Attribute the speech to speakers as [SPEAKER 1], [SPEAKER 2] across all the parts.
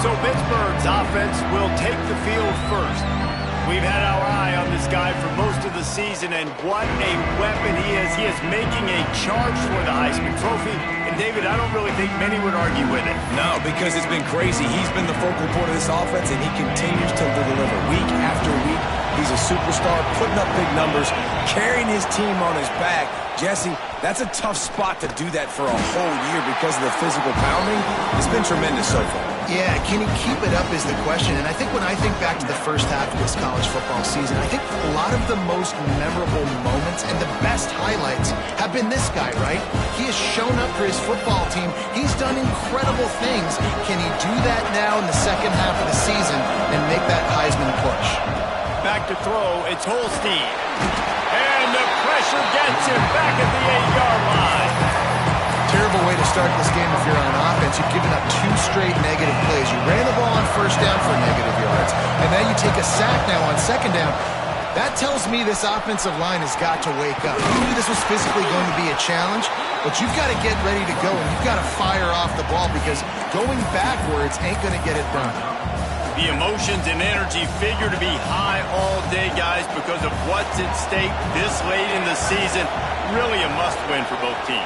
[SPEAKER 1] So Pittsburgh's offense will take the field first. We've had our eye on this guy for most of the season, and what a weapon he is. He is making a charge for the Heisman Trophy. And, David, I don't really think many would argue with it.
[SPEAKER 2] No, because it's been crazy. He's been the focal point of this offense, and he continues to deliver week after week. He's a superstar, putting up big numbers, carrying his team on his back. Jesse, that's a tough spot to do that for a whole year because of the physical pounding. It's been tremendous so far.
[SPEAKER 3] Yeah, can he keep it up is the question. And I think when I think back to the first half of this college football season, I think a lot of the most memorable moments and the best highlights have been this guy, right? He has shown up for his football team. He's done incredible things. Can he do that now in the second half of the season and make that Heisman push?
[SPEAKER 1] Back to throw, it's Holstein. And the pressure gets him back at the 8-yard line.
[SPEAKER 3] Terrible way to start this game if you're on offense. You've given up 2 straight negative plays. You ran the ball on first down for negative yards, and now you take a sack now on second down. That tells me this offensive line has got to wake up. You knew this was physically going to be a challenge, but you've got to get ready to go, and you've got to fire off the ball because going backwards ain't going to get it done.
[SPEAKER 1] The emotions and energy figure to be high all day, guys, because of what's at stake this late in the season. Really a must-win for both teams.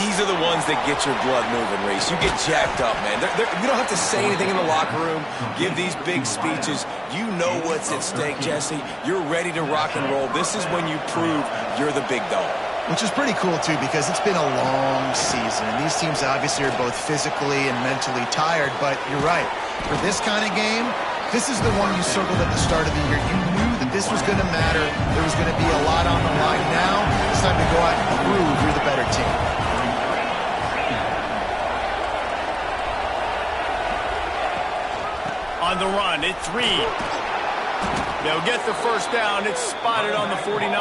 [SPEAKER 2] These are the ones that get your blood moving, Reese. You get jacked up, man. You don't have to say anything in the locker room, give these big speeches. You know what's at stake, Jesse. You're ready to rock and roll. This is when you prove you're the big dog.
[SPEAKER 3] Which is pretty cool, too, because it's been a long season. And these teams obviously are both physically and mentally tired, but you're right. For this kind of game, this is the one you circled at the start of the year. You knew that this was going to matter. There was going to be a lot on the line. Now, it's time to go out and prove you're the better team.
[SPEAKER 1] On the run, it's Reed. They'll get the first down. It's spotted on the 49.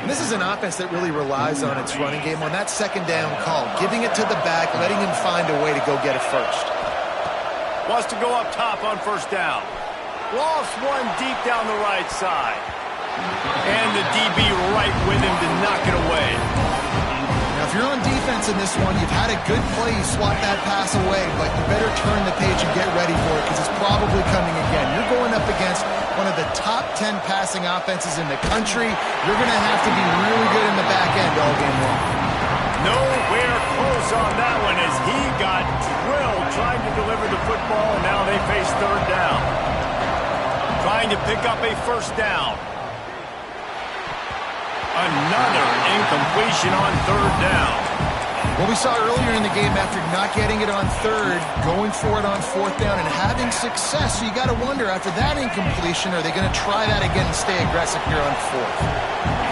[SPEAKER 3] And this is an offense that really relies on its running game on that second down call, giving it to the back, letting him find a way to go get it first.
[SPEAKER 1] Wants to go up top on first down. Lost one deep down the right side. And the DB right with him to knock it away.
[SPEAKER 3] Now, if you're on defense in this one, you've had a good play, you swat that pass away, but you better turn the page and get ready for it because it's probably coming again. You're going up against one of the top 10 passing offenses in the country. You're going to have to be really good in the back end all game long.
[SPEAKER 1] Nowhere close on that one as he got drilled trying to deliver the football, and now they face third down. Trying to pick up a first down. Another incompletion on third down.
[SPEAKER 3] Well, we saw earlier in the game after not getting it on third, going for it on fourth down and having success. So you got to wonder, after that incompletion, are they going to try that again and stay aggressive here on fourth?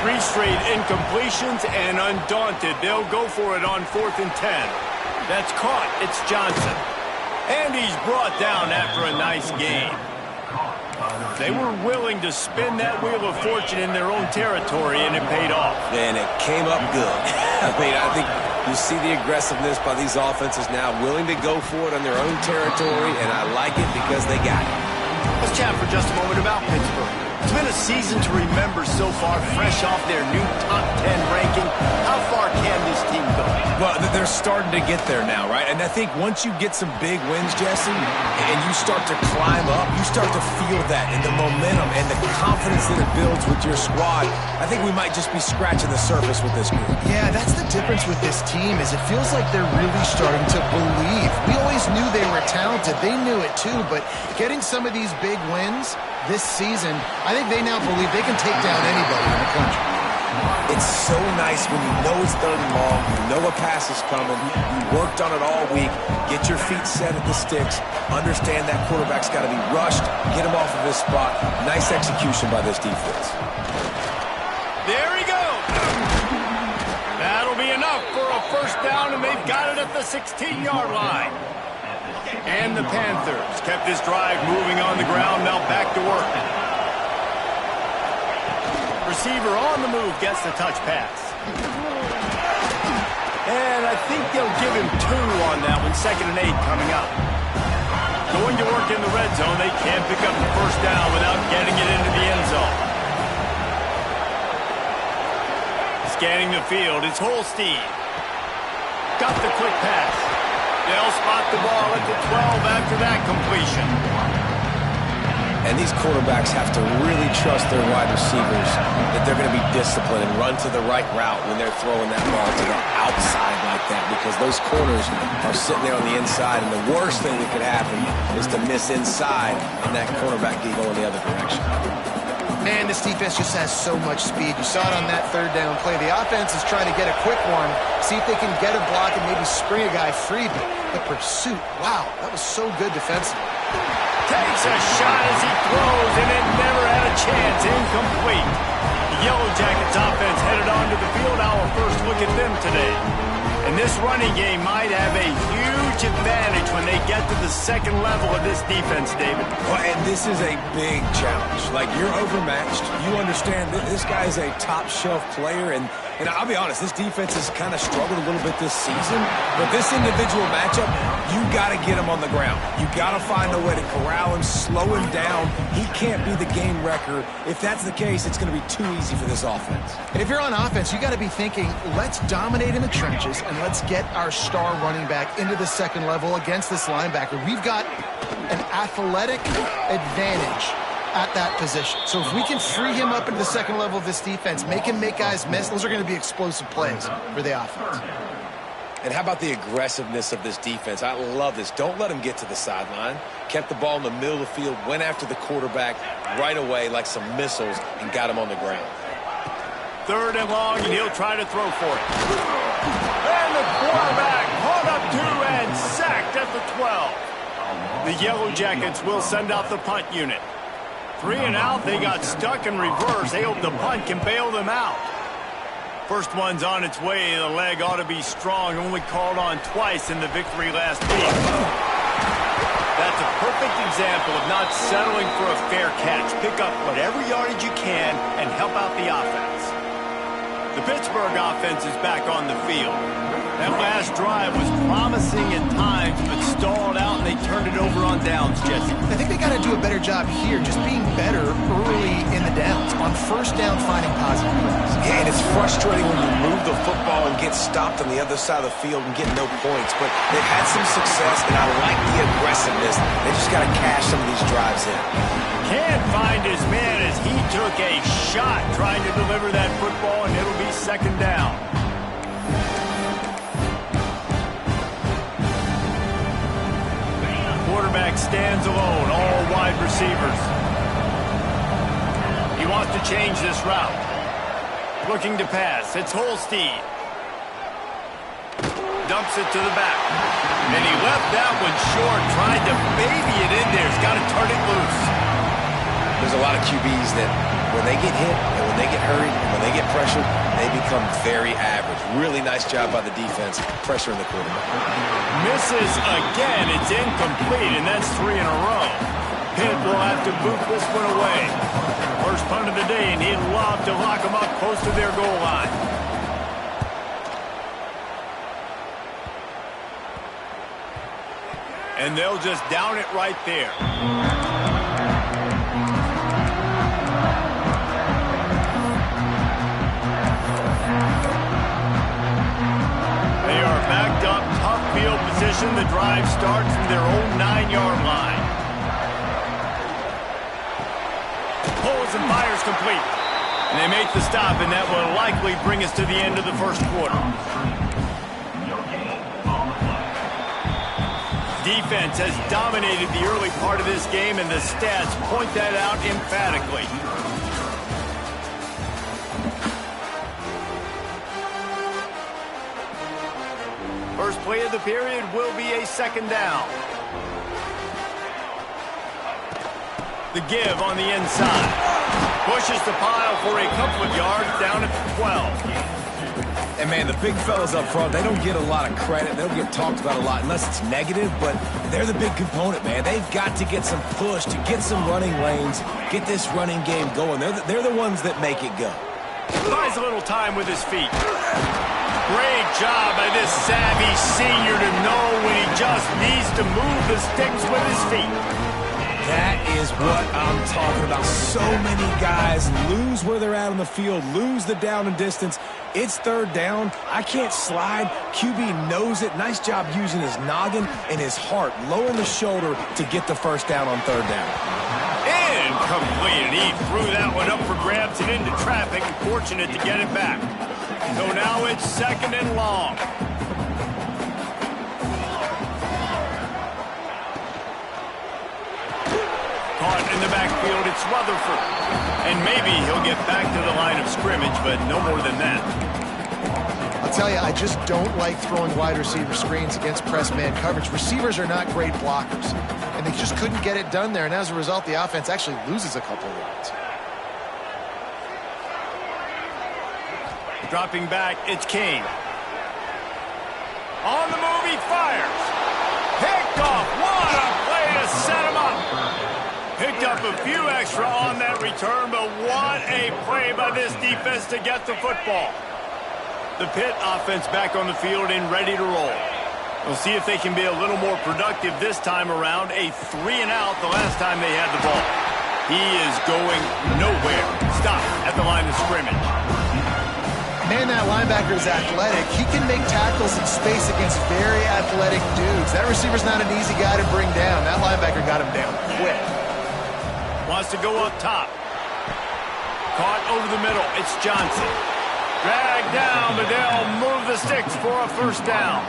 [SPEAKER 1] 3 straight incompletions, and undaunted, they'll go for it on 4th and 10. That's caught. It's Johnson. And he's brought down after a nice game. They were willing to spin that wheel of fortune in their own territory, and it paid off.
[SPEAKER 2] And it came up good. I mean, I think you see the aggressiveness by these offenses now, willing to go for it on their own territory, and I like it because they got it.
[SPEAKER 1] Let's chat for just a moment about Pittsburgh. It's been a season to remember so far, fresh off their new top 10 ranking. How far can this team go?
[SPEAKER 2] Well, they're starting to get there now, right? And I think once you get some big wins, Jesse, and you start to climb up, you start to feel that and the momentum and the confidence that it builds with your squad. I think we might just be scratching the surface with this group.
[SPEAKER 3] Yeah, that's the difference with this team is it feels like they're really starting to believe. We always knew they were talented. They knew it too, but getting some of these big wins this season, I think they now believe they can take down anybody in the country.
[SPEAKER 2] It's so nice when you know it's third and long, you know a pass is coming, you worked on it all week, get your feet set at the sticks, understand that quarterback's got to be rushed, get him off of his spot. Nice execution by this defense.
[SPEAKER 1] There he goes. That'll be enough for a first down, and they've got it at the 16-yard line. And the Panthers kept this drive moving on the ground, now back to work. Receiver on the move gets the touch pass. And I think they'll give him 2 on that one. 2nd and 8 coming up. Going to work in the red zone. They can't pick up the first down without getting it into the end zone. Scanning the field, it's Holstein. Got the quick pass. They'll spot the ball at the 12 after that completion.
[SPEAKER 2] And these quarterbacks have to really trust their wide receivers that they're going to be disciplined and run to the right route when they're throwing that ball to the outside like that, because those corners are sitting there on the inside, and the worst thing that could happen is to miss inside and that cornerback get going the other direction.
[SPEAKER 3] Man, this defense just has so much speed. You saw it on that third down play. The offense is trying to get a quick one, see if they can get a block and maybe spring a guy free, but the pursuit, wow, that was so good defensively.
[SPEAKER 1] Takes a shot as he throws, and it never had a chance. Incomplete. The Yellow Jackets offense headed onto the field. Our first look at them today. And this running game might have a huge advantage when they get to the second level of this defense, David.
[SPEAKER 2] Well, and this is a big challenge. Like, you're overmatched. You understand that this guy is a top-shelf player, and I'll be honest, this defense has kind of struggled a little bit this season. But this individual matchup, you got to get him on the ground. You got to find a way to corral him, slow him down. He can't be the game wrecker. If that's the case, it's going to be too easy for this offense.
[SPEAKER 3] And if you're on offense, you got to be thinking, let's dominate in the trenches and let's get our star running back into the second level against this linebacker. We've got an athletic advantage at that position. So if we can free him up into the second level of this defense, make him make guys miss, those are going to be explosive plays for the offense.
[SPEAKER 2] And how about the aggressiveness of this defense? I love this. Don't let him get to the sideline. Kept the ball in the middle of the field, went after the quarterback right away like some missiles, and got him on the ground.
[SPEAKER 1] Third and long, and he'll try to throw for it. And the quarterback caught up to and sacked at the 12. The Yellow Jackets will send out the punt unit. 3 and out, they got stuck in reverse. They hope the punt can bail them out. First one's on its way. The leg ought to be strong. Only called on twice in the victory last week. That's a perfect example of not settling for a fair catch. Pick up whatever yardage you can and help out the offense. The Pittsburgh offense is back on the field. That last drive was promising at times, but stalled out, and they turned it over on downs, Jesse.
[SPEAKER 3] I think they got to do a better job here, just being better early in the downs. On first down, finding positive plays.
[SPEAKER 2] Yeah, and it's frustrating when you move the football and get stopped on the other side of the field and get no points. But they've had some success, and I like the aggressiveness. They just got to cash some of these drives in.
[SPEAKER 1] Can't find his man as he took a shot trying to deliver that football, and it'll be second down. Quarterback stands alone, all wide receivers. He wants to change this route. Looking to pass. It's Holstein. Dumps it to the back. And he left that one short. Tried to baby it in there. He's got to turn it loose.
[SPEAKER 2] There's a lot of QBs that when they get hit and when they get hurried and when they get pressured, they become very average. Really nice job by the defense, pressuring the quarterback.
[SPEAKER 1] Misses again. It's incomplete, and that's 3 in a row. Pitt will have to boot this one away. First punt of the day, and he'd love to lock them up close to their goal line. And they'll just down it right there. They are backed up, tough field position. The drive starts from their own 9-yard line. Pulls and fires complete. And they make the stop, and that will likely bring us to the end of the first quarter. Defense has dominated the early part of this game, and the stats point that out emphatically. First play of the period will be a second down. The give on the inside. Pushes the pile for a couple of yards down at the 12.
[SPEAKER 2] And, man, the big fellas up front, they don't get a lot of credit. They don't get talked about a lot unless it's negative, but they're the big component, man. They've got to get some push to get some running lanes, get this running game going. They're the ones that make it go.
[SPEAKER 1] Buys a little time with his feet. Great job by this savvy senior to know when he just needs to move the sticks with his feet.
[SPEAKER 2] That is what I'm talking about. So many guys lose where they're at on the field, lose the down and distance. It's third down. I can't slide. QB knows it. Nice job using his noggin and his heart, lowering the shoulder to get the first down on third down.
[SPEAKER 1] Incomplete. He threw that one up for grabs and into traffic. Fortunate to get it back. So now it's second and long. Caught in the backfield, it's Rutherford. And maybe he'll get back to the line of scrimmage, but no more than that.
[SPEAKER 3] I'll tell you, I just don't like throwing wide receiver screens against press man coverage. Receivers are not great blockers, and they just couldn't get it done there, and as a result, the offense actually loses a couple of yards.
[SPEAKER 1] Dropping back, it's Kane. On the move, he fires. Picked off. What a play to set him up. Picked up a few extra on that return, but what a play by this defense to get the football. The Pitt offense back on the field and ready to roll. We'll see if they can be a little more productive this time around. A 3-and-out the last time they had the ball. He is going nowhere. Stop at the line of scrimmage.
[SPEAKER 3] Man, that linebacker is athletic. He can make tackles in space against very athletic dudes. That receiver's not an easy guy to bring down. That linebacker got him down quick.
[SPEAKER 1] Wants to go up top. Caught over the middle. It's Johnson. Dragged down, but they'll move the sticks for a first down.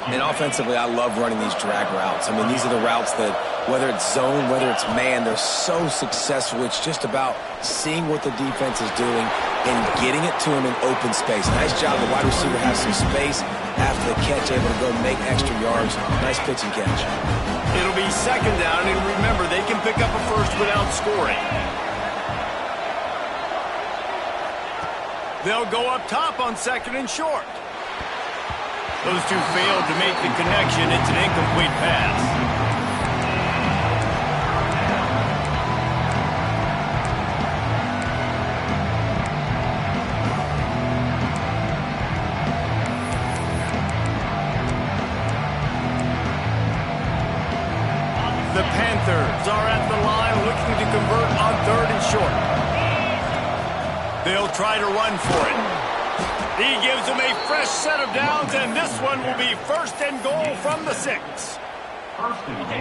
[SPEAKER 2] And offensively, I love running these drag routes. I mean, these are the routes that, whether it's zone, whether it's man, they're so successful. It's just about seeing what the defense is doing and getting it to him in open space. Nice job. The wide receiver has some space after the catch, able to go make extra yards. Nice pitch and catch.
[SPEAKER 1] It'll be second down, and remember, they can pick up a first without scoring. They'll go up top on second and short. Those two failed to make the connection. It's an incomplete pass. The Panthers are at the line looking to convert on third and short. They'll try to run for it. He gives them a fresh set of downs, and this one will be first and goal from the 6.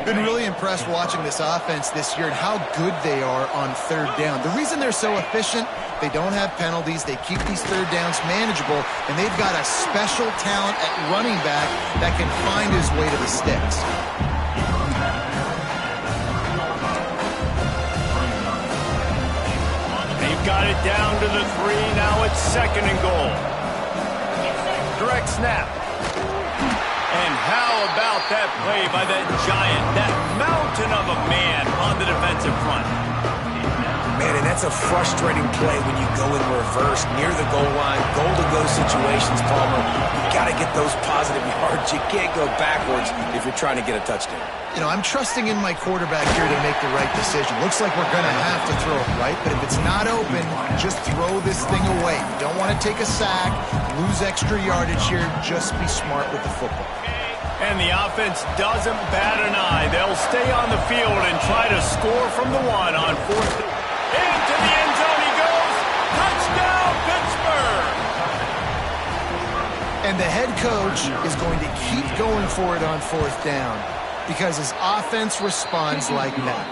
[SPEAKER 3] Been really impressed watching this offense this year and how good they are on third down. The reason they're so efficient, they don't have penalties, they keep these third downs manageable, and they've got a special talent at running back that can find his way to the sticks.
[SPEAKER 1] They've got it down to the 3. Now it's second and goal. Direct snap. And how about that play by that giant, that mountain of a man on the defensive front?
[SPEAKER 2] Man, and that's a frustrating play when you go in reverse near the goal line, goal-to-go situations, Palmer. You got to get those positive yards. You can't go backwards if you're trying to get a touchdown.
[SPEAKER 3] You know, I'm trusting in my quarterback here to make the right decision. Looks like we're going to have to throw it right, but if it's not open, just throw this thing away. You don't want to take a sack, lose extra yardage here. Just be smart with the football.
[SPEAKER 1] And the offense doesn't bat an eye. They'll stay on the field and try to score from the 1 on fourth. Into the end zone he goes. Touchdown, Pittsburgh!
[SPEAKER 3] And the head coach is going to keep going for it on fourth down because his offense responds like that.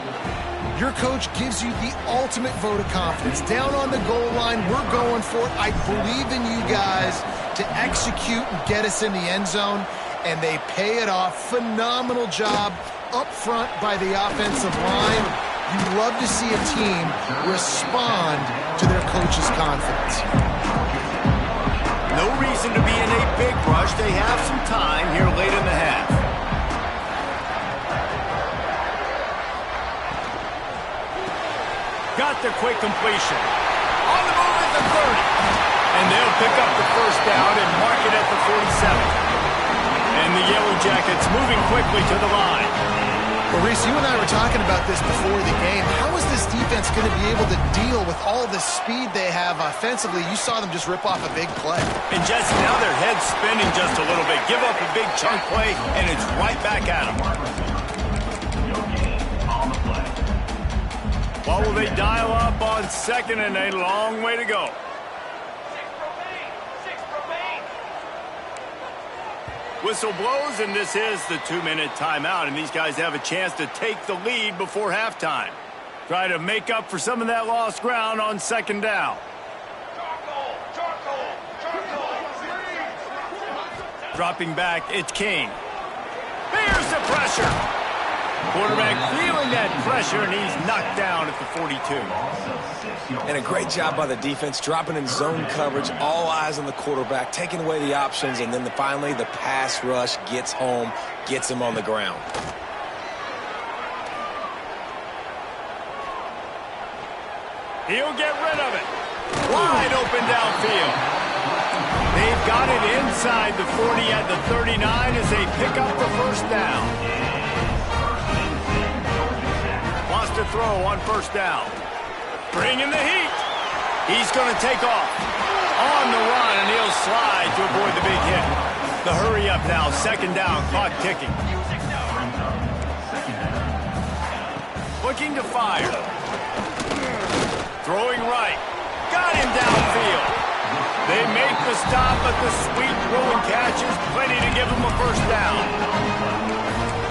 [SPEAKER 3] Your coach gives you the ultimate vote of confidence. Down on the goal line, we're going for it. I believe in you guys to execute and get us in the end zone, and they pay it off. Phenomenal job up front by the offensive line. You love to see a team respond to their coach's confidence.
[SPEAKER 1] No reason to be in a big rush. They have some time here late in the half. Got the quick completion. On the move at the 30. And they'll pick up the first down and mark it at the 47. And the Yellow Jackets moving quickly to the line.
[SPEAKER 3] Well, Reese, you and I were talking about this before the game. How is this defense going to be able to deal with all the speed they have offensively? You saw them just rip off a big play.
[SPEAKER 1] And Jesse, now their head's spinning just a little bit. Give up a big chunk play, and it's right back at them. What will they dial up on second and a long way to go? Whistle blows, and this is the 2-minute timeout, and these guys have a chance to take the lead before halftime. Try to make up for some of that lost ground on second down. Dropping back, it's King. Here's the pressure. Quarterback feeling that pressure, and he's knocked down at the 42.
[SPEAKER 2] And a great job by the defense, dropping in zone coverage, all eyes on the quarterback, taking away the options, and then finally the pass rush gets home, gets him on the ground.
[SPEAKER 1] He'll get rid of it. Wide open downfield. They've got it inside the 40 at the 39 as they pick up the first down. Wants to throw on first down. Bringing the heat. He's going to take off. On the run, and he'll slide to avoid the big hit. The hurry up now, second down, clock ticking. Looking to fire. Throwing right. Got him downfield. They make the stop, but the sweet rolling catch is plenty to give them a first down.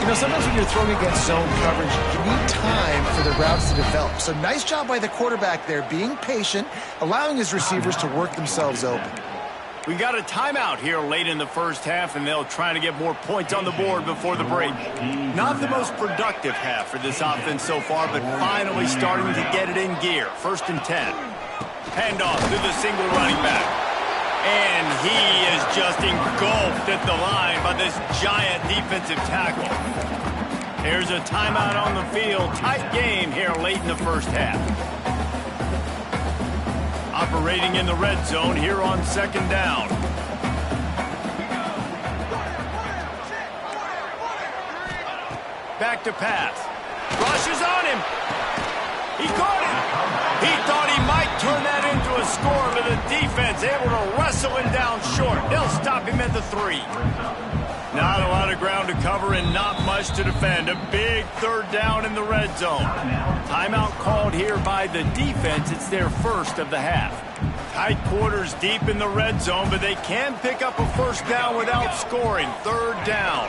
[SPEAKER 3] You know, sometimes when you're throwing against zone coverage, you need time for the routes to develop. So nice job by the quarterback there, being patient, allowing his receivers to work themselves open.
[SPEAKER 1] We got a timeout here late in the first half, and they'll try to get more points on the board before the break. Not the most productive half for this offense so far, but finally starting to get it in gear. 1st and 10. Handoff to the single running back. And he is just engulfed at the line by this giant defensive tackle. There's a timeout on the field. Tight game here late in the first half. Operating in the red zone here on second down. Back to pass. Rushes on him. He caught it. He thought he might turn that into a score, but the defense able to wrestle him down short. They'll stop him at the 3. Not a lot of ground to cover and not much to defend. A big third down in the red zone. Timeout called here by the defense. It's their first of the half. Tight quarters deep in the red zone, but they can pick up a first down without scoring. Third down.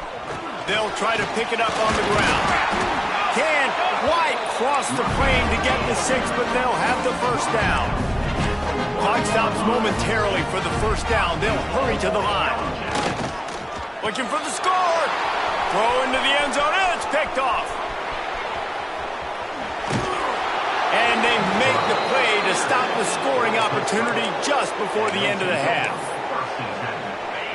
[SPEAKER 1] They'll try to pick it up on the ground. Can't quite cross the plane to get the 6, but they'll have the first down. Clock stops momentarily for the first down. They'll hurry to the line. Looking for the score. Throw into the end zone. It's picked off. And they make the play to stop the scoring opportunity just before the end of the half.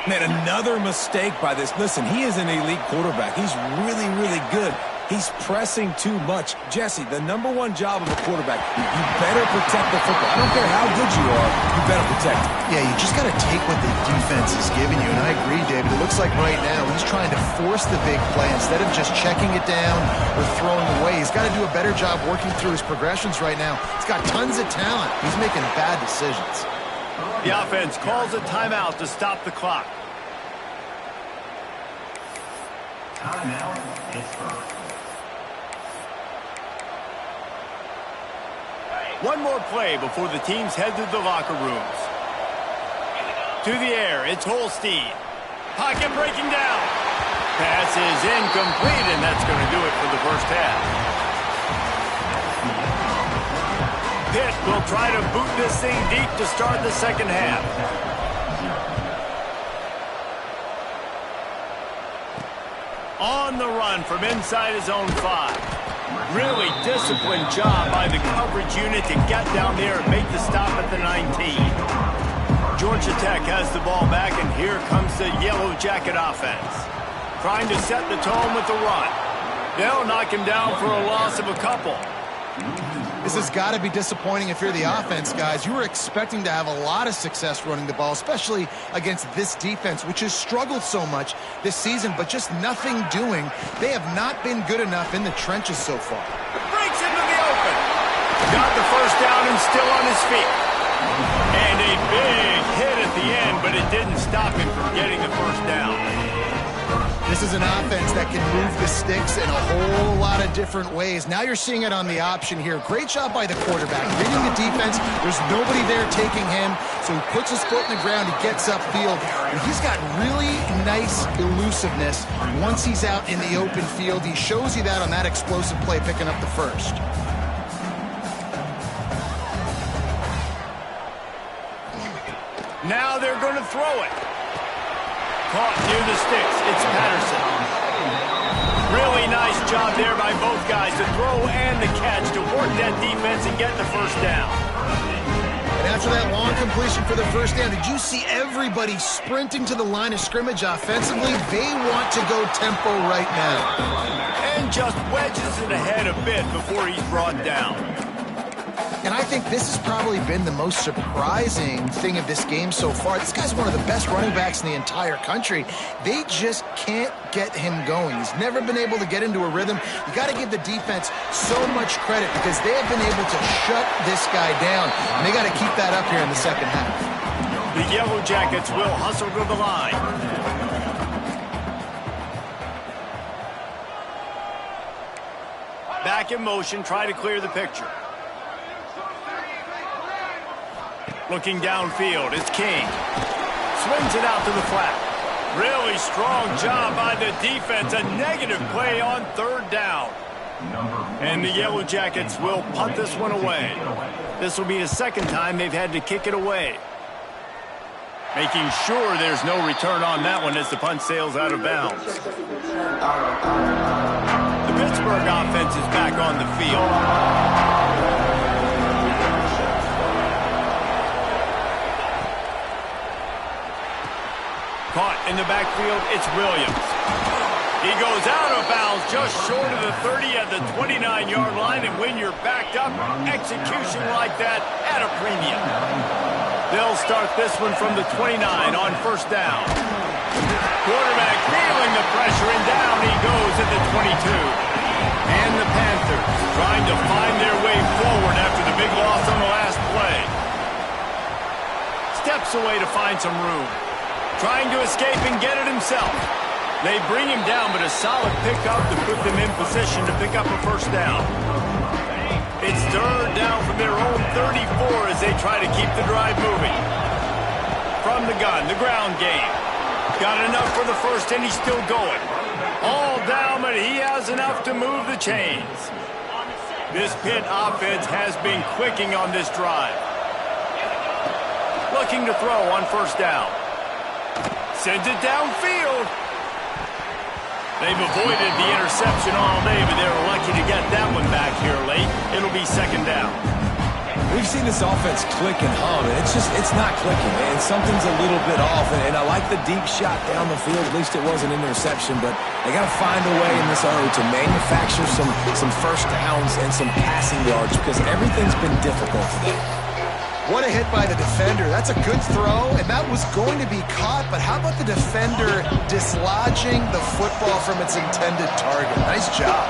[SPEAKER 2] Man, another mistake by this. Listen, he is an elite quarterback. He's really, really good. He's pressing too much. Jesse, the #1 job of a quarterback, you better protect the football. I don't care how good you are, you better protect it.
[SPEAKER 3] Yeah, you just got to take what the defense is giving you, and I agree, David. It looks like right now he's trying to force the big play instead of just checking it down or throwing away. He's got to do a better job working through his progressions right now. He's got tons of talent. He's making bad decisions.
[SPEAKER 1] The offense calls a timeout to stop the clock.
[SPEAKER 4] Timeout, Pittsburgh.
[SPEAKER 1] One more play before the teams head to the locker rooms. To the air, it's Holstein. Pocket breaking down. Pass is incomplete, and that's going to do it for the first half. Pitt will try to boot this thing deep to start the second half. On the run from inside his own 5. Really disciplined job by the coverage unit to get down there and make the stop at the 19. Georgia Tech has the ball back, and here comes the Yellow Jacket offense. Trying to set the tone with the run. They'll knock him down for a loss of a couple.
[SPEAKER 3] This has got to be disappointing if you're the offense, guys. You were expecting to have a lot of success running the ball, especially against this defense, which has struggled so much this season, but just nothing doing. They have not been good enough in the trenches so far.
[SPEAKER 1] Breaks into the open. Got the first down and still on his feet. And a big hit at the end, but it didn't stop him from getting the first down.
[SPEAKER 3] This is an offense that can move the sticks in a whole lot of different ways. Now you're seeing it on the option here. Great job by the quarterback. Reading the defense, there's nobody there taking him, so he puts his foot in the ground, he gets upfield, and he's got really nice elusiveness once he's out in the open field. He shows you that on that explosive play, picking up the first.
[SPEAKER 1] Now they're going to throw it. Caught near the sticks. It's Patterson. Really nice job there by both guys to throw and the catch to work that defense and get the first down.
[SPEAKER 3] And after that long completion for the first down, did you see everybody sprinting to the line of scrimmage offensively? They want to go tempo right now.
[SPEAKER 1] And just wedges it ahead a bit before he's brought down.
[SPEAKER 3] And I think this has probably been the most surprising thing of this game so far. This guy's one of the best running backs in the entire country. They just can't get him going. He's never been able to get into a rhythm. You got to give the defense so much credit because they have been able to shut this guy down. And they got to keep that up here in the second half.
[SPEAKER 1] The Yellow Jackets will hustle to the line. Back in motion, try to clear the picture. Looking downfield, it's King. Swings it out to the flat. Really strong job by the defense. A negative play on third down. And the Yellow Jackets will punt this one away. This will be the second time they've had to kick it away. Making sure there's no return on that one as the punt sails out of bounds. The Pittsburgh offense is back on the field. Caught in the backfield, it's Williams. He goes out of bounds just short of the 30 at the 29-yard line, and when you're backed up, execution like that at a premium. They'll start this one from the 29 on first down. Quarterback feeling the pressure, and down he goes at the 22. And the Panthers trying to find their way forward after the big loss on the last play. Steps away to find some room. Trying to escape and get it himself. They bring him down, but a solid pickup to put them in position to pick up a first down. It's third down from their own 34 as they try to keep the drive moving. From the gun, the ground game. Got enough for the first, and he's still going. All down, but he has enough to move the chains. This Pitt offense has been clicking on this drive. Looking to throw on first down. Sends it downfield. They've avoided the interception all day, but they're lucky to get that one back here late. It'll be second down.
[SPEAKER 2] We've seen this offense click and hum, and it's not clicking, man. Something's a little bit off, and I like the deep shot down the field. At least it was an interception, but they got to find a way in this early to manufacture some first downs and some passing yards because everything's been difficult today.
[SPEAKER 3] What a hit by the defender. That's a good throw, and that was going to be caught, but how about the defender dislodging the football from its intended target? Nice job.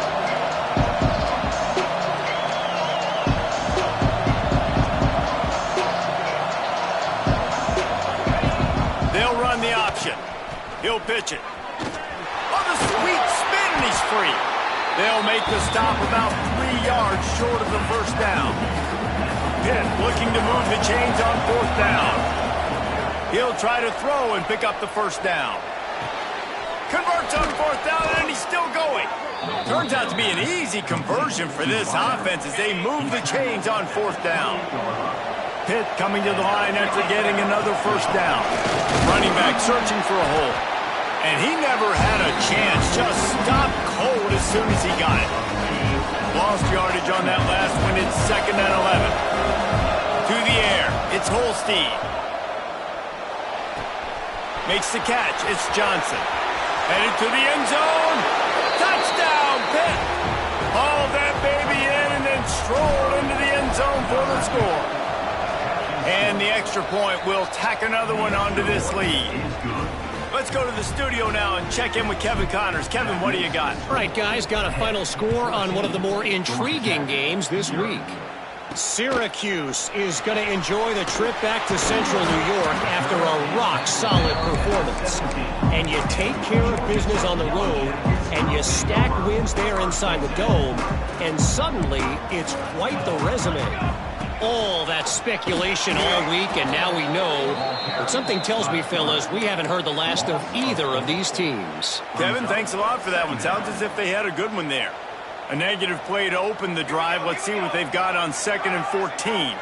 [SPEAKER 1] They'll run the option. He'll pitch it. Oh, the sweet spin, and he's free. They'll make the stop about 3 yards short of the first down. Pitt looking to move the chains on fourth down. He'll try to throw and pick up the first down. Converts on fourth down, and he's still going. Turns out to be an easy conversion for this offense as they move the chains on fourth down. Pitt coming to the line after getting another first down. Running back searching for a hole. And he never had a chance, just stopped cold as soon as he got it. Lost yardage on that last one. It's second and 11. To the air, it's Holstein. Makes the catch, it's Johnson. Headed to the end zone. Touchdown, Pitt. Haul that baby in and then stroll into the end zone for the score. And the extra point will tack another one onto this lead. Let's go to the studio now and check in with Kevin Connors. Kevin, what do you got?
[SPEAKER 5] All right, guys, got a final score on one of the more intriguing games this week. Syracuse is going to enjoy the trip back to Central New York after a rock-solid performance. And you take care of business on the road, and you stack wins there inside the Dome, and suddenly it's quite the resume. All that speculation all week, and now we know. But something tells me, fellas, we haven't heard the last of either of these teams.
[SPEAKER 1] Kevin, thanks a lot for that one. Sounds as if they had a good one there. A negative play to open the drive. Let's see what they've got on 2nd and 14.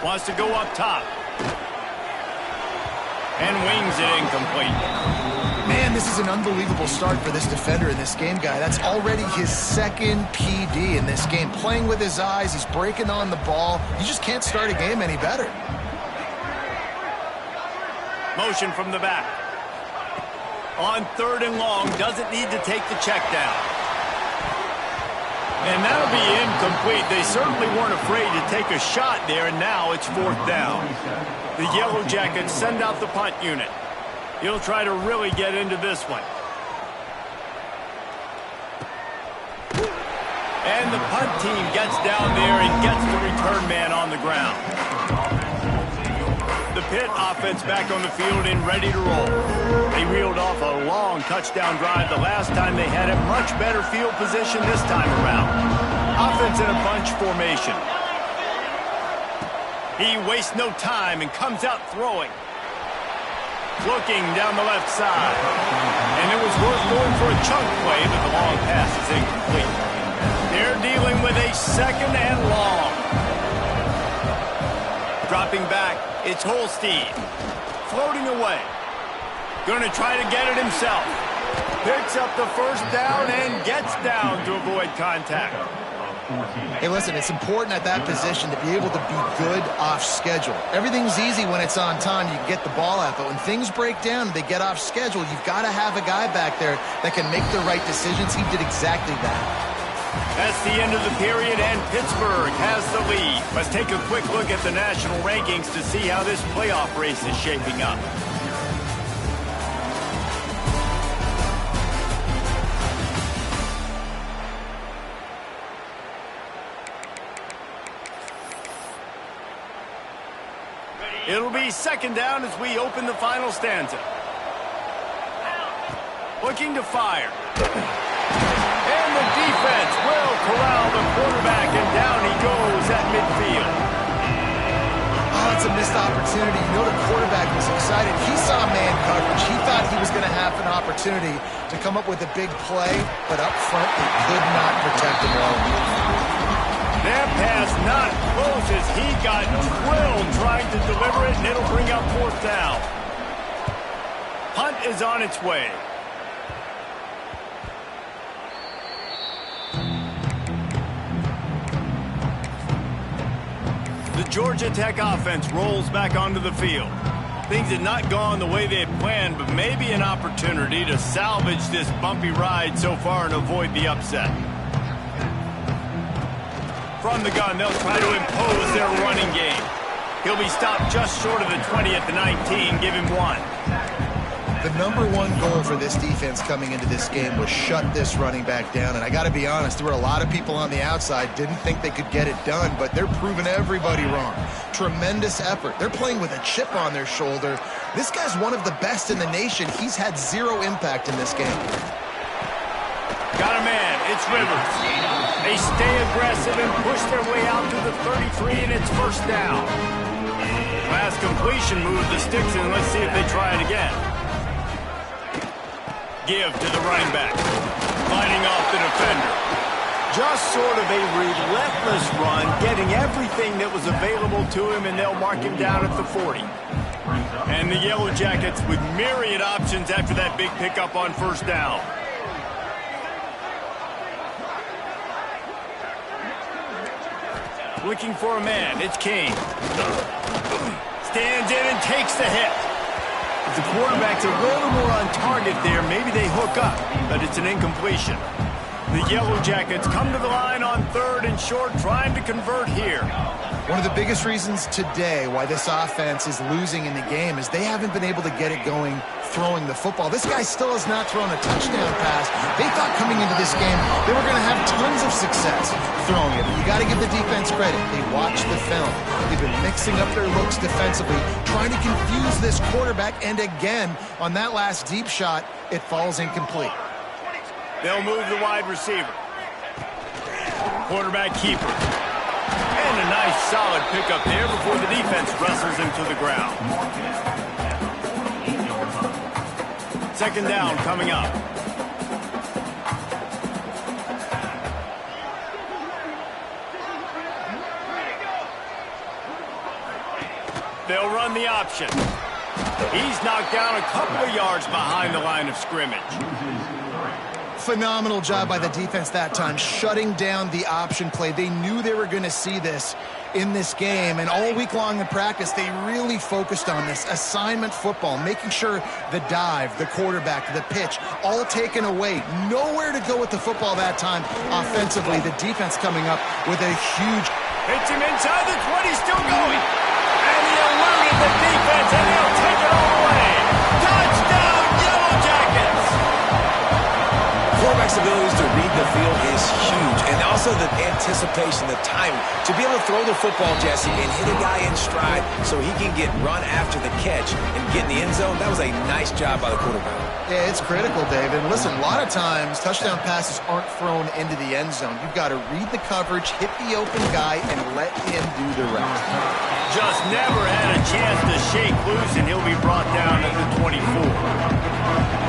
[SPEAKER 1] Wants to go up top. And wings it incomplete.
[SPEAKER 3] Man, this is an unbelievable start for this defender in this game, guy. That's already his 2nd PD in this game. Playing with his eyes, he's breaking on the ball. You just can't start a game any better.
[SPEAKER 1] Motion from the back. On 3rd and long, doesn't need to take the check down. And that'll be incomplete. They certainly weren't afraid to take a shot there, and now it's 4th down. The Yellow Jackets send out the punt unit. He'll try to really get into this one. And the punt team gets down there and gets the return man on the ground. The Pitt offense back on the field and ready to roll. They reeled off a long touchdown drive the last time. They had a much better field position this time around. Offense in a bunch formation. He wastes no time and comes out throwing. Looking down the left side. And it was worth going for a chunk play, but the long pass is incomplete. They're dealing with a 2nd and long. Dropping back, it's Holstein. Floating away. Going to try to get it himself. Picks up the 1st down and gets down to avoid contact.
[SPEAKER 3] Hey, listen, it's important at that position to be able to be good off schedule. Everything's easy when it's on time. You can get the ball out, but when things break down and they get off schedule, you've got to have a guy back there that can make the right decisions. He did exactly that.
[SPEAKER 1] That's the end of the period, and Pittsburgh has the lead. Let's take a quick look at the national rankings to see how this playoff race is shaping up. It'll be 2nd down as we open the final stanza. Looking to fire. And the defense will corral the quarterback, and down he goes at midfield.
[SPEAKER 3] Oh, it's a missed opportunity. You know the quarterback was excited. He saw man coverage. He thought he was going to have an opportunity to come up with a big play, but up front they could not protect him well.
[SPEAKER 1] That pass not close as he got drilled trying to deliver it, and it'll bring up 4th down. Punt is on its way. The Georgia Tech offense rolls back onto the field. Things had not gone the way they had planned, but maybe an opportunity to salvage this bumpy ride so far and avoid the upset. From the gun, they'll try to impose their running game. He'll be stopped just short of the 20 at the 19. Give him 1.
[SPEAKER 3] The #1 goal for this defense coming into this game was shut this running back down. And I got to be honest, there were a lot of people on the outside didn't think they could get it done, but they're proving everybody wrong. Tremendous effort. They're playing with a chip on their shoulder. This guy's one of the best in the nation. He's had 0 impact in this game.
[SPEAKER 1] Got a man. It's Rivers. They stay aggressive and push their way out to the 33, and it's 1st down. Last completion moved the sticks in. Let's see if they try it again. Give to the running back. Fighting off the defender. Just sort of a relentless run, getting everything that was available to him, and they'll mark him down at the 40. And the Yellow Jackets with myriad options after that big pickup on 1st down. Looking for a man. It's King. Stands in and takes the hit. If the quarterback's a little more on target there, maybe they hook up, but it's an incompletion. The Yellow Jackets come to the line on 3rd and short, trying to convert here.
[SPEAKER 3] One of the biggest reasons today why this offense is losing in the game is they haven't been able to get it going throwing the football. This guy still has not thrown a touchdown pass. They thought coming into this game they were going to have tons of success throwing it. But you got to give the defense credit. They watched the film. They've been mixing up their looks defensively, trying to confuse this quarterback. And again, on that last deep shot, it falls incomplete.
[SPEAKER 1] They'll move the wide receiver. Quarterback keeper. And a nice solid pickup there before the defense wrestles him to the ground. Second down coming up. They'll run the option. He's knocked down a couple of yards behind the line of scrimmage.
[SPEAKER 3] Phenomenal job by the defense that time, shutting down the option play. They knew they were going to see this in this game, and all week long in practice, they really focused on this assignment football, making sure the dive, the quarterback, the pitch, all taken away. Nowhere to go with the football that time offensively. The defense coming up with a huge...
[SPEAKER 1] Hits him inside the 20, still going. And he eluded the defense, and he'll take it all away. Touchdown, Yellow Jackets!
[SPEAKER 2] Quarterback's abilities to read the field is huge, and also the anticipation, the timing. To be able to throw the football, Jesse, and hit a guy in stride so he can get run after the catch and get in the end zone, that was a nice job by the quarterback.
[SPEAKER 3] Yeah, it's critical, David. Listen, a lot of times touchdown passes aren't thrown into the end zone. You've got to read the coverage, hit the open guy, and let him do the rest.
[SPEAKER 1] Just never had a chance to shake loose, and he'll be brought down at the 24.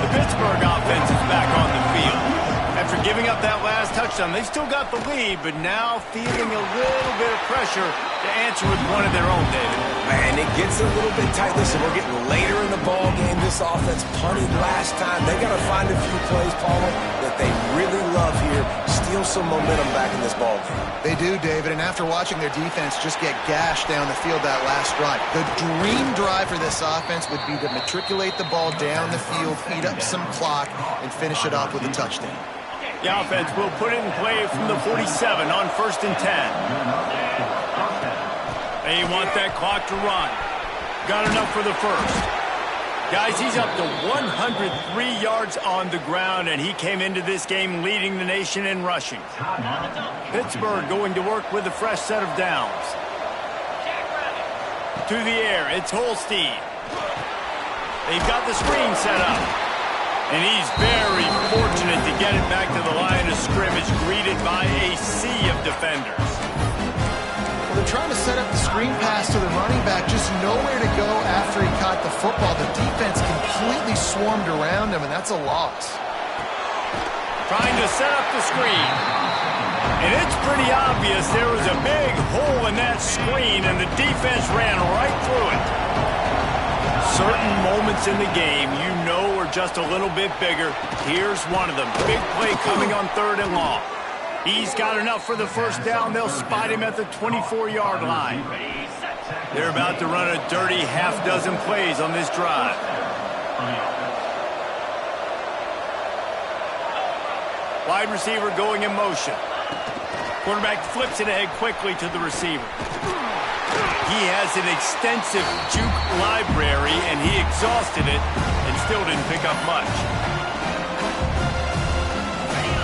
[SPEAKER 1] The Pittsburgh offense is back on the field. After giving up that last touchdown, they still got the lead, but now feeling a little bit of pressure to answer with one of their own, David.
[SPEAKER 2] Man, it gets a little bit tight. Listen, we're getting later in the ball game. This offense punted last time. They got to find a few plays, Paula, that they really love here. Steal some momentum back in this ball game.
[SPEAKER 3] They do, David, and after watching their defense just get gashed down the field that last drive, the dream drive for this offense would be to matriculate the ball down the field, eat up some clock, and finish it off with a touchdown.
[SPEAKER 1] The offense will put it in play from the 47 on 1st and 10. They want that clock to run. Got enough for the first. Guys, he's up to 103 yards on the ground, and he came into this game leading the nation in rushing. Pittsburgh going to work with a fresh set of downs. To the air, it's Holstein. They've got the screen set up. And he's very fortunate to get it back to the line of scrimmage, greeted by a sea of defenders.
[SPEAKER 3] Well, they're trying to set up the screen pass to the running back, just nowhere to go after he caught the football. The defense completely swarmed around him, and that's a loss.
[SPEAKER 1] Trying to set up the screen. And it's pretty obvious there was a big hole in that screen, and the defense ran right through it. Certain moments in the game you know are just a little bit bigger. Here's one of them. Big play coming on 3rd and long. He's got enough for the first down. They'll spot him at the 24-yard line. They're about to run a dirty half-dozen plays on this drive. Wide receiver going in motion. Quarterback flips it ahead quickly to the receiver. He has an extensive juke library, and he exhausted it and still didn't pick up much.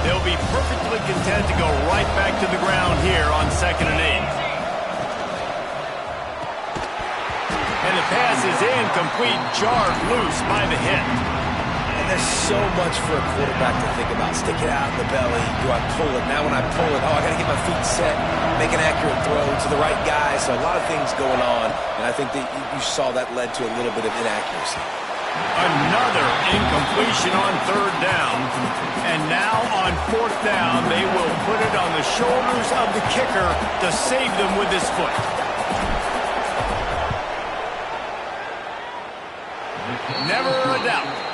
[SPEAKER 1] They'll be perfectly content to go right back to the ground here on 2nd and 8. And the pass is incomplete, jarred loose by the hit.
[SPEAKER 2] And there's so much for a quarterback to think about. Stick it out in the belly. Do I pull it? Now when I pull it, I got to get my feet set, make an accurate throw to the right guy. So a lot of things going on, and I think that you saw that led to a little bit of inaccuracy.
[SPEAKER 1] Another incompletion on 3rd down. And now on 4th down, they will put it on the shoulders of the kicker to save them with his foot. Never a doubt.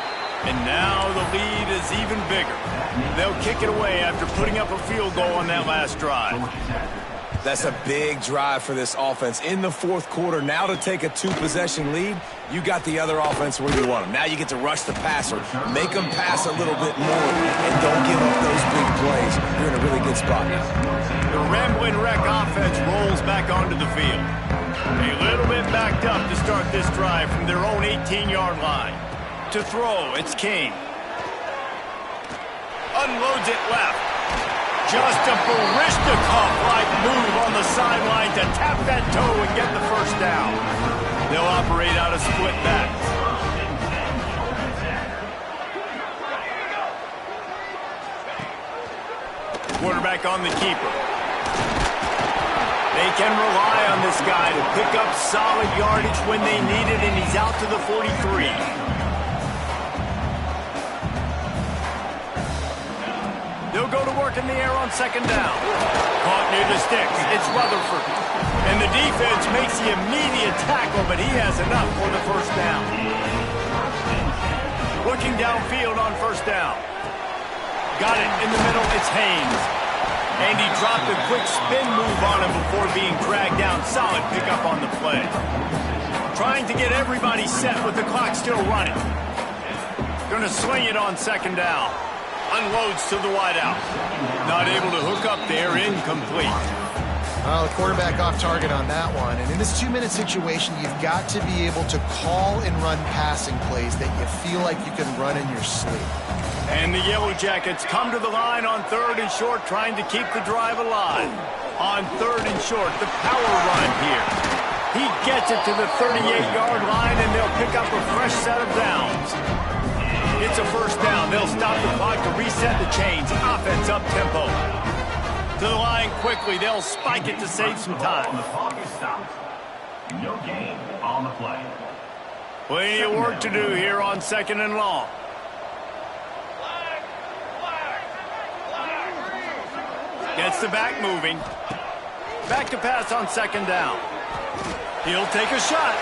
[SPEAKER 1] And now the lead is even bigger. They'll kick it away after putting up a field goal on that last drive.
[SPEAKER 2] That's a big drive for this offense in the 4th quarter. Now to take a 2-possession lead, you got the other offense where you want them. Now you get to rush the passer, make them pass a little bit more, and don't give up those big plays. You're in a really good spot.
[SPEAKER 1] The Rambling Wreck offense offense rolls back onto the field. A little bit backed up to start this drive from their own 18-yard line. To throw, it's King. Unloads it left. Just a Barishnikov-like move on the sideline to tap that toe and get the first down. They'll operate out of split backs. Quarterback on the keeper. They can rely on this guy to pick up solid yardage when they need it, and he's out to the 43. They'll go to work in the air on second down. Caught near the sticks. It's Rutherford. And the defense makes the immediate tackle, but he has enough for the first down. Looking downfield on first down. Got it in the middle. It's Haynes. And he dropped a quick spin move on him before being dragged down. Solid pickup on the play. Trying to get everybody set with the clock still running. Going to swing it on second down. Unloads to the wideout. Not able to hook up there. Incomplete.
[SPEAKER 3] Well, the quarterback off target on that one. And in this 2-minute situation, you've got to be able to call and run passing plays that you feel like you can run in your sleep.
[SPEAKER 1] And the Yellow Jackets come to the line on third and short, trying to keep the drive alive. On third and short, the power run here. He gets it to the 38-yard line, and they'll pick up a fresh set of downs. It's a first down. They'll stop the clock to reset the chains. Offense up-tempo. To the line quickly. They'll spike it to save some time.
[SPEAKER 4] The clock is stopped. No gain on the play.
[SPEAKER 1] Plenty of work to do here on second and long. Gets the back moving. Back to pass on second down. He'll take a shot.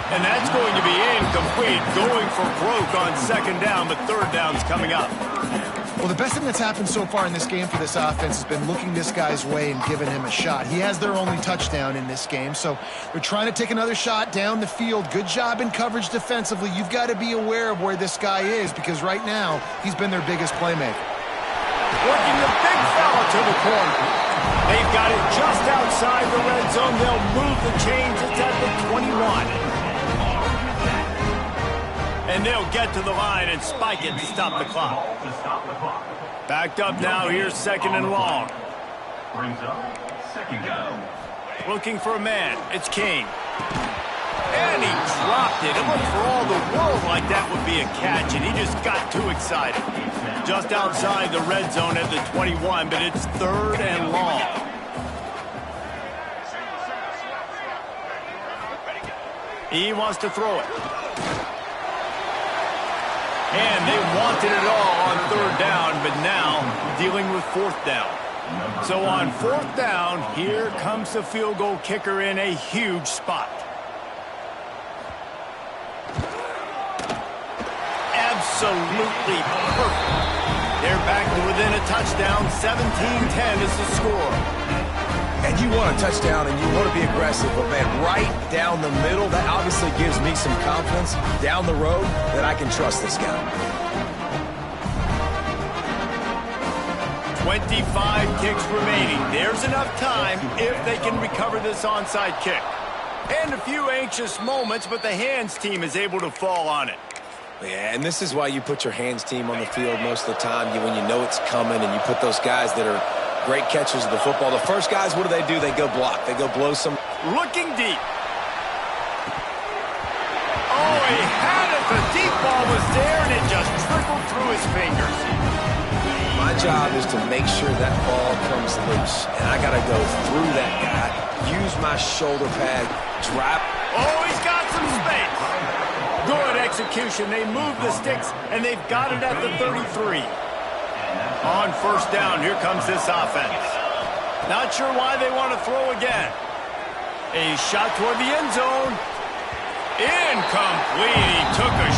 [SPEAKER 1] And that's going to be incomplete. Going for broke on second down, but third down's coming up.
[SPEAKER 3] Well, the best thing that's happened so far in this game for this offense has been looking this guy's way and giving him a shot. He has their only touchdown in this game, so they're trying to take another shot down the field. Good job in coverage defensively. You've got to be aware of where this guy is because right now he's been their biggest playmaker.
[SPEAKER 1] Working the big fella to the corner. They've got it just outside the red zone. They'll move the chains. It's at the 21. And they'll get to the line and spike it to stop the clock. Backed up now. Here's second and long.
[SPEAKER 4] Brings up second down.
[SPEAKER 1] Looking for a man. It's King. And he dropped it. It looked for all the world like that would be a catch, and he just got too excited. Just outside the red zone at the 21, but it's third and long. He wants to throw it. And they wanted it all on third down, but now dealing with fourth down. So on fourth down, here comes the field goal kicker in a huge spot. Absolutely perfect. They're back to within a touchdown. 17-10 is the score.
[SPEAKER 2] And you want a touchdown and you want to be aggressive, but man, right down the middle, that obviously gives me some confidence down the road that I can trust this guy.
[SPEAKER 1] 25 kicks remaining. There's enough time if they can recover this onside kick. And a few anxious moments, but the hands team is able to fall on it.
[SPEAKER 2] Yeah, and this is why you put your hands team on the field most of the time when you know it's coming, and you put those guys that are great catchers of the football. The first guys, what do? They go block. They go blow some.
[SPEAKER 1] Looking deep. Oh, he had it. The deep ball was there, and it just trickled through his fingers.
[SPEAKER 2] My job is to make sure that ball comes loose, and I got to go through that guy, use my shoulder pad, drop.
[SPEAKER 1] Oh, he's got some space. Good execution. They move the sticks, and they've got it at the 33. On first down, here comes this offense. Not sure why they want to throw again. A shot toward the end zone. Incomplete. He took a